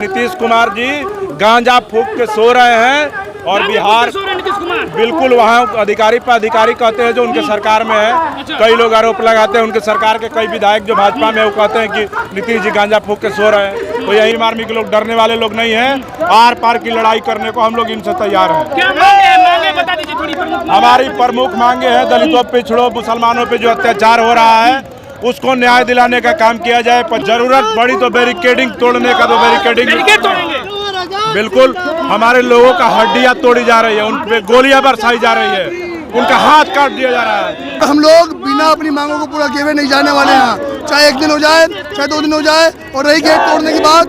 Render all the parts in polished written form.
नीतीश कुमार जी गांजा फूक के सो रहे हैं और बिहार बिल्कुल वहाँ अधिकारी पर अधिकारी कहते हैं जो उनके सरकार में है। कई लोग आरोप लगाते हैं उनके सरकार के कई विधायक जो भाजपा में वो कहते हैं कि नीतीश जी गांजा फूक के सो रहे हैं। तो यही आर्मी के लोग डरने वाले लोग नहीं हैं। आर पार की लड़ाई करने को हम लोग इनसे तैयार हैं। क्या मांगे बता दीजिए थोड़ी प्रमुख। हमारी प्रमुख मांगे हैं दलितों पिछड़ों मुसलमानों पे जो अत्याचार हो रहा है उसको न्याय दिलाने का काम किया जाए। पर जरूरत पड़ी तो बैरिकेडिंग तोड़ने का तो बैरिकेडिंग बिल्कुल। हमारे लोगों का हड्डियां तोड़ी जा रही है, उन पे गोलियां बरसाई जा रही है, उनका हाथ काट दिया जा रहा है। हम लोग बिना अपनी मांगों को पूरा किए हुए नहीं जाने वाले हैं, चाहे एक दिन हो जाए चाहे 2 दिन हो जाए। और रही गेट तोड़ने की बात,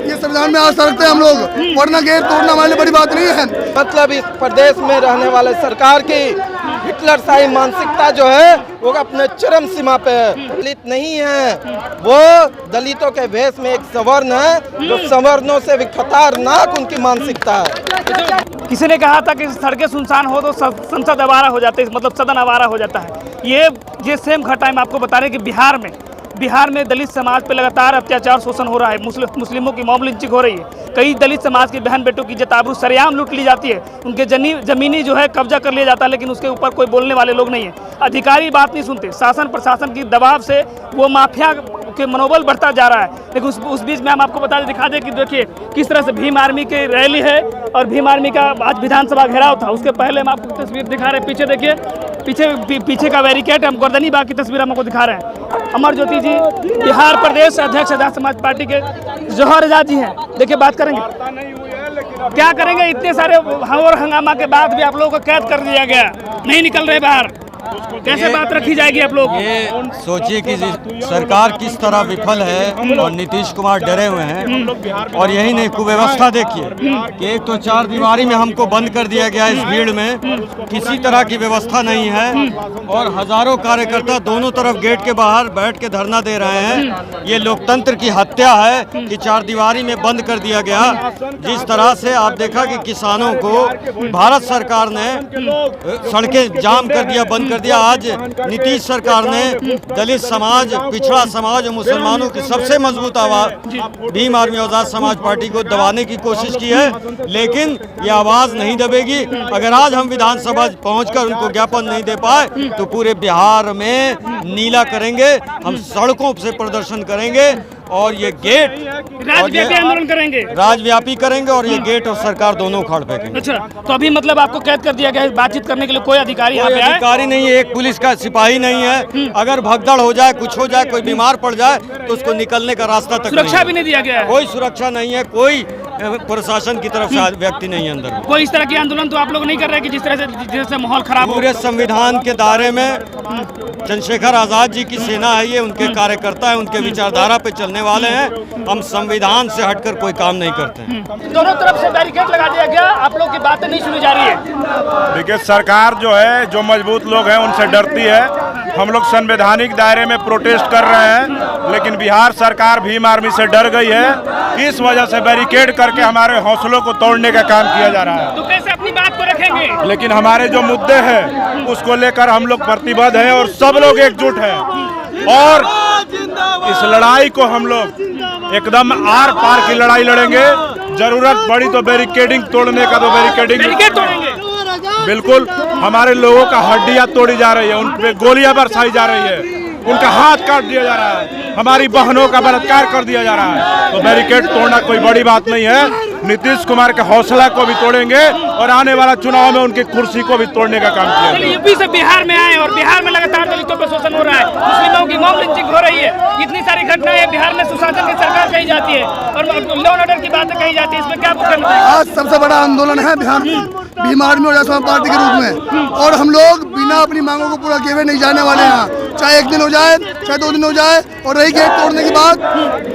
ये संविधान में आ सकते हैं हम लोग, वरना गेट तोड़ना हमारे लिए बड़ी बात नहीं है। मतलब इस प्रदेश में रहने वाले सरकार की हिटलरशाही मानसिकता जो है वो अपने चरम सीमा पे है। दलित नहीं है, वो दलितों के भेष में एक सवर्ण है जो सवर्णों से भी खतरनाक उनकी मानसिकता है। किसी ने कहा था कि सड़कें सुनसान हो तो संसद आवारा हो जाते हैं, मतलब सदन आवारा हो जाता है। ये सेम घटना मैं आपको बता रहे हैं कि बिहार में दलित समाज पे लगातार अत्याचार शोषण हो रहा है। मुस्लिमों की मॉब लिंचिंग हो रही है। कई दलित समाज की बहन बेटों की जताबरू सरेआम लूट ली जाती है। उनके जमीनी जो है कब्जा कर लिया जाता है, लेकिन उसके ऊपर कोई बोलने वाले लोग नहीं है। अधिकारी बात नहीं सुनते। शासन प्रशासन की दबाव से वो माफिया के मनोबल बढ़ता जा रहा है। लेकिन उस बीच में हम आपको दिखा दें कि देखिए किस तरह से भीम आर्मी की रैली है और भीम आर्मी का आज विधानसभा घेराव था। उसके पहले हम आपको तस्वीर दिखा रहे हैं। पीछे देखिए, पीछे का बैरिकेड हम गर्दनी बाग की तस्वीर हमको दिखा रहे हैं। अमर ज्योति जी बिहार प्रदेश अध्यक्ष आजाद समाज पार्टी के जौहर आजाद जी हैं। देखिए बात करेंगे, क्या करेंगे। इतने सारे हंगामा के बाद भी आप लोगों को कैद कर दिया गया, नहीं निकल रहे बाहर। कैसे बात रखी जाएगी आप लोग? ये सोचिए कि सरकार किस तरह विफल है और नीतीश कुमार डरे हुए हैं। और यही नहीं, कुव्यवस्था देखिए कि एक तो 4 दीवारी में हमको बंद कर दिया गया। इस भीड़ में किसी तरह की व्यवस्था नहीं है और हजारों कार्यकर्ता दोनों तरफ गेट के बाहर बैठ के धरना दे रहे हैं। ये लोकतंत्र की हत्या है कि 4 दीवारी में बंद कर दिया गया। जिस तरह से आप देखा कि किसानों को भारत सरकार ने सड़कें जाम कर दिया, बंद कर दिया। आज नीतीश सरकार ने दलित समाज, पिछड़ा समाज और मुसलमानों की सबसे मजबूत आवाज भीम आर्मी आजाद समाज पार्टी को दबाने की कोशिश की है, लेकिन ये आवाज नहीं दबेगी। अगर आज हम विधानसभा पहुंचकर उनको ज्ञापन नहीं दे पाए तो पूरे बिहार में नीला करेंगे, हम सड़कों से प्रदर्शन करेंगे और ये गेट राज्यव्यापी आंदोलन करेंगे, राज्यव्यापी करेंगे और ये गेट और सरकार दोनों उखाड़ फेंकेंगे। अच्छा, तो अभी मतलब आपको कैद कर दिया गया है। बातचीत करने के लिए कोई अधिकारी यहाँ पे अधिकारी नहीं है, एक पुलिस का सिपाही नहीं है। अगर भगदड़ हो जाए, कुछ हो जाए, कोई बीमार पड़ जाए तो उसको निकलने का रास्ता तक सुरक्षा भी नहीं दिया गया है। कोई सुरक्षा नहीं है, कोई प्रशासन की तरफ से व्यक्ति नहीं है अंदर। कोई इस तरह की आंदोलन तो आप लोग नहीं कर रहे कि जिस तरह से माहौल खराब हो। पूरे संविधान के दायरे में चंद्रशेखर आजाद जी की सेना है, ये उनके कार्यकर्ता है, उनके विचारधारा पे चलने वाले हैं। हम संविधान से हटकर कोई काम नहीं करते हैं। दोनों तरफ से बैरिकेड लगा दिया गया, आप लोग की बातें नहीं सुनी जा रही है। देखिए सरकार जो है, जो मजबूत लोग हैं उनसे डरती है। हम लोग संवैधानिक दायरे में प्रोटेस्ट कर रहे हैं, लेकिन बिहार सरकार भीम आर्मी से डर गई है। इस वजह से बैरिकेड करके हमारे हौसलों को तोड़ने का काम किया जा रहा है। तो कैसे अपनी बात को रखेंगे? लेकिन हमारे जो मुद्दे हैं उसको लेकर हम लोग प्रतिबद्ध हैं और सब लोग एकजुट हैं और इस लड़ाई को हम लोग एकदम आर पार की लड़ाई लड़ेंगे। जरूरत पड़ी तो बैरिकेडिंग तोड़ने का तो बैरिकेडिंग तोड़ेंगे बिल्कुल। हमारे लोगों का हड्डियां तोड़ी जा रही है, उन पे गोलियां बरसाई जा रही है, उनका हाथ काट दिया जा रहा है, हमारी बहनों का बलात्कार कर दिया जा रहा है। तो बैरिकेड तोड़ना कोई बड़ी बात नहीं है। नीतीश कुमार के हौसला को भी तोड़ेंगे और आने वाला चुनाव में उनकी कुर्सी को भी तोड़ने का काम किया। यूपी से बिहार में आए और बिहार में लगातार दलितों पर शोषण हो रहा है, मुस्लिमों की मॉब लिंचिंग हो रही है, इतनी सारी घटनाएं बिहार में सुशासन की सरकार कही जाती है और लॉ एंड ऑर्डर की बातें कही जाती है। इसमें क्या करना चाहिए? आज सबसे बड़ा आंदोलन है बिहार भीम आर्मी और आजाद समाज पार्टी के रूप में, और हम लोग बिना अपनी मांगों को पूरा किए हुए नहीं जाने वाले हैं, चाहे एक दिन हो जाए चाहे 2 दिन हो जाए। और रही गेट तोड़ने की बात,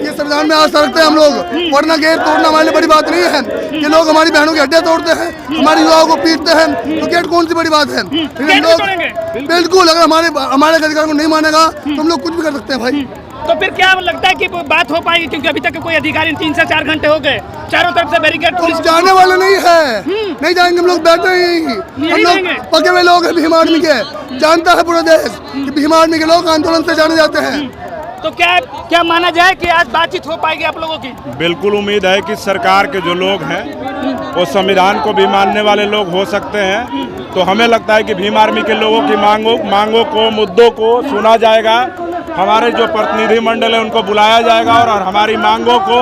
ये संविधान में आ सकते हैं हम लोग, वरना गेट तोड़ना हमारे लिए बड़ी बात नहीं है। ये लोग हमारी बहनों की हड्डियां तोड़ते हैं, हमारी युवाओं को पीटते हैं, तो गेट कौन सी बड़ी बात है? हम लोग बिल्कुल, अगर हमारे अधिकार को नहीं मानेगा तो हम लोग कुछ भी कर सकते हैं भाई। तो फिर क्या लगता है कि बात हो पाएगी? क्योंकि अभी तक कोई अधिकारी 3 से 4 घंटे हो गए, चारों तरफ से बैरिकेड, पुलिस जाने वाले नहीं है, नहीं जाएंगे। हम लोग बैठे ही, हम लोग पके हुए लोग हैं भीम आर्मी के। जानता है पूरा देश कि भीम आर्मी के लोग आंदोलन से जाने जाते हैं। तो क्या माना जाए कि आज बातचीत हो पाएगी आप लोगों की? बिल्कुल उम्मीद है कि सरकार के जो लोग हैं वो संविधान को भी मानने वाले लोग हो सकते हैं। तो हमें लगता है कि भीम आर्मी के लोगों की मांगों को, मुद्दों को सुना जाएगा। हमारे जो प्रतिनिधि मंडल है उनको बुलाया जाएगा और हमारी मांगों को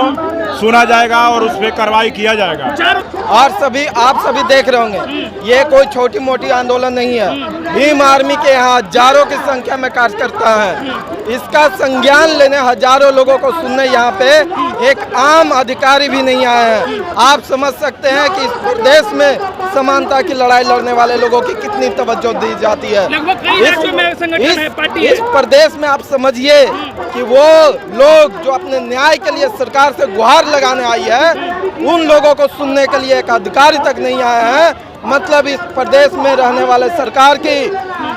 सुना जाएगा और उस पर कार्रवाई किया जाएगा। और आप सभी देख रहे होंगे ये कोई छोटी मोटी आंदोलन नहीं है। भीम आर्मी के यहाँ हजारों की संख्या में कार्यकर्ता है। इसका संज्ञान लेने हजारों लोगों को सुनने यहाँ पे एक आम अधिकारी भी नहीं आया है। आप समझ सकते हैं कि इस प्रदेश में समानता की लड़ाई लड़ने वाले लोगों की कितनी तवज्जो दी जाती है। इस प्रदेश में आप समझिए कि वो लोग जो अपने न्याय के लिए सरकार से गुहार लगाने आई है, उन लोगों को सुनने के लिए एक अधिकारी तक नहीं आया है। मतलब इस प्रदेश में रहने वाले सरकार की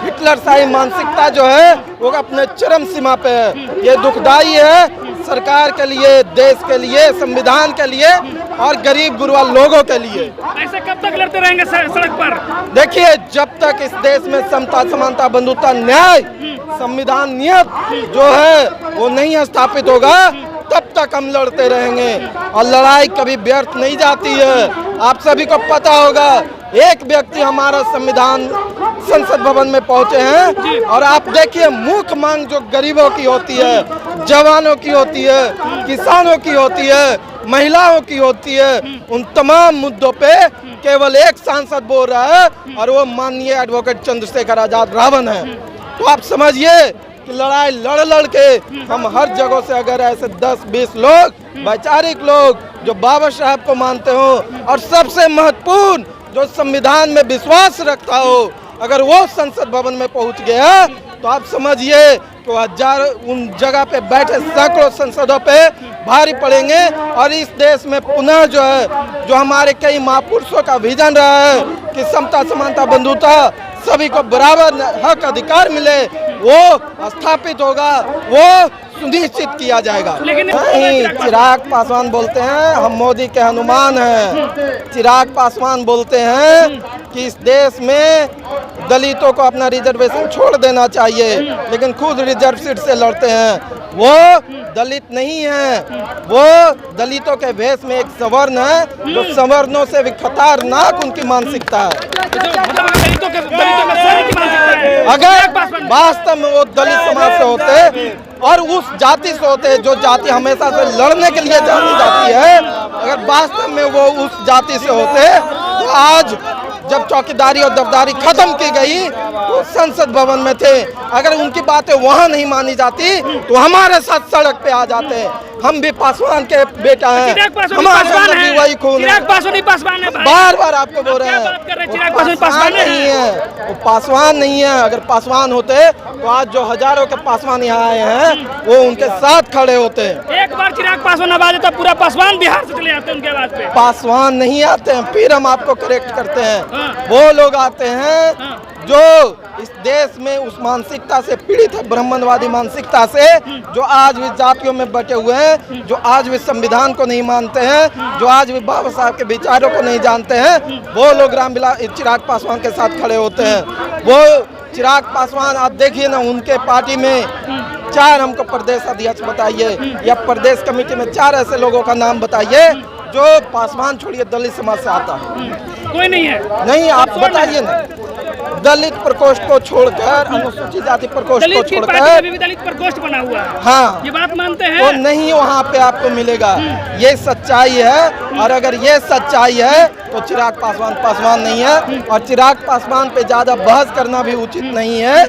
हिटलरशाही मानसिकता जो है वो अपने चरम सीमा पे है। ये दुखदाई है सरकार के लिए, देश के लिए, संविधान के लिए और गरीब गुरबा लोगों के लिए। ऐसे कब तक लड़ते रहेंगे सड़क पर? देखिए, जब तक इस देश में समता, समानता, बंधुता, न्याय, संविधान नियत जो है वो नहीं स्थापित होगा, तब तक हम लड़ते रहेंगे। और लड़ाई कभी व्यर्थ नहीं जाती है। आप सभी को पता होगा, एक व्यक्ति हमारा संविधान संसद भवन में पहुंचे हैं और आप देखिए मुख्य मांग जो गरीबों की होती है, जवानों की होती है, किसानों की होती है, महिलाओं की होती है, उन तमाम मुद्दों पे केवल एक सांसद बोल रहा है और वो माननीय एडवोकेट चंद्रशेखर आजाद रावण है। तो आप समझिए कि लड़ाई लड़ के हम हर जगह से अगर ऐसे 10-20 लोग वैचारिक लोग जो बाबा साहब को मानते हो और सबसे महत्वपूर्ण जो संविधान में विश्वास रखता हो, अगर वो संसद भवन में पहुंच गया तो आप समझिए कि हजारों उन जगह पे बैठे सैकड़ों संसदों पे भारी पड़ेंगे। और इस देश में पुनः जो है, जो हमारे कई महापुरुषों का विजन रहा है कि समता, समानता, बंधुता, सभी को बराबर हक अधिकार मिले, वो स्थापित होगा, वो सुनिश्चित किया जाएगा। नहीं, चिराग पासवान बोलते हैं हम मोदी के हनुमान हैं। चिराग पासवान बोलते हैं कि इस देश में दलितों को अपना रिजर्वेशन छोड़ देना चाहिए, लेकिन खुद रिजर्व सीट से लड़ते हैं। वो दलित नहीं है, वो दलितों के भेष में एक सवर्ण है, जो सवर्णों से भी खतरनाक उनकी मानसिकता है। अगर वास्तव में वो दलित समाज से होते और उस जाति से होते जो जाति हमेशा से लड़ने के लिए जानी जाती है, अगर वास्तव में वो उस जाति से होते तो आज जब चौकीदारी और दफदारी खत्म की गई तो संसद भवन में थे। अगर उनकी बातें वहाँ नहीं मानी जाती तो हमारे साथ सड़क पे आ जाते। हम भी पासवान के बेटा हैं, हमारे अंदर भी वही खून है। बार बार आपको बोल रहे हैं पासवान नहीं है, वो पासवान नहीं है। अगर पासवान होते तो आज जो हजारों के पासवान यहाँ आए हैं वो उनके साथ खड़े होते। एक बार चिराग पासवान आवाज आता पूरा पासवान बिहार से चले आते उनके आवाज पे। पासवान नहीं आते हैं, फिर हम आपको करेक्ट करते हैं। वो लोग आते हैं जो इस देश में उस मानसिकता से पीड़ित है, ब्राह्मणवादी मानसिकता से, जो आज भी जातियों में बटे हुए हैं, जो आज भी संविधान को नहीं मानते हैं, जो आज भी बाबा साहब के विचारों को नहीं जानते हैं। वो लोग चिराग पासवान के साथ खड़े होते हैं। वो चिराग पासवान आप देखिए ना, उनके पार्टी में 4 हमको प्रदेश अध्यक्ष बताइए या प्रदेश कमेटी में 4 ऐसे लोगों का नाम बताइए जो पासवान छोड़िए दलित समाज से आता है। कोई नहीं है। नहीं, आप बताइए ना। दलित प्रकोष्ठ को छोड़कर, अनुसूचित जाति प्रकोष्ठ को छोड़कर दलित प्रकोष्ठ बना हुआ है। हाँ, ये बात मानते हैं। वो नहीं वहाँ पे आपको मिलेगा। ये सच्चाई है। और अगर ये सच्चाई है तो चिराग पासवान पासवान नहीं है। और चिराग पासवान पे ज्यादा बहस करना भी उचित नहीं है।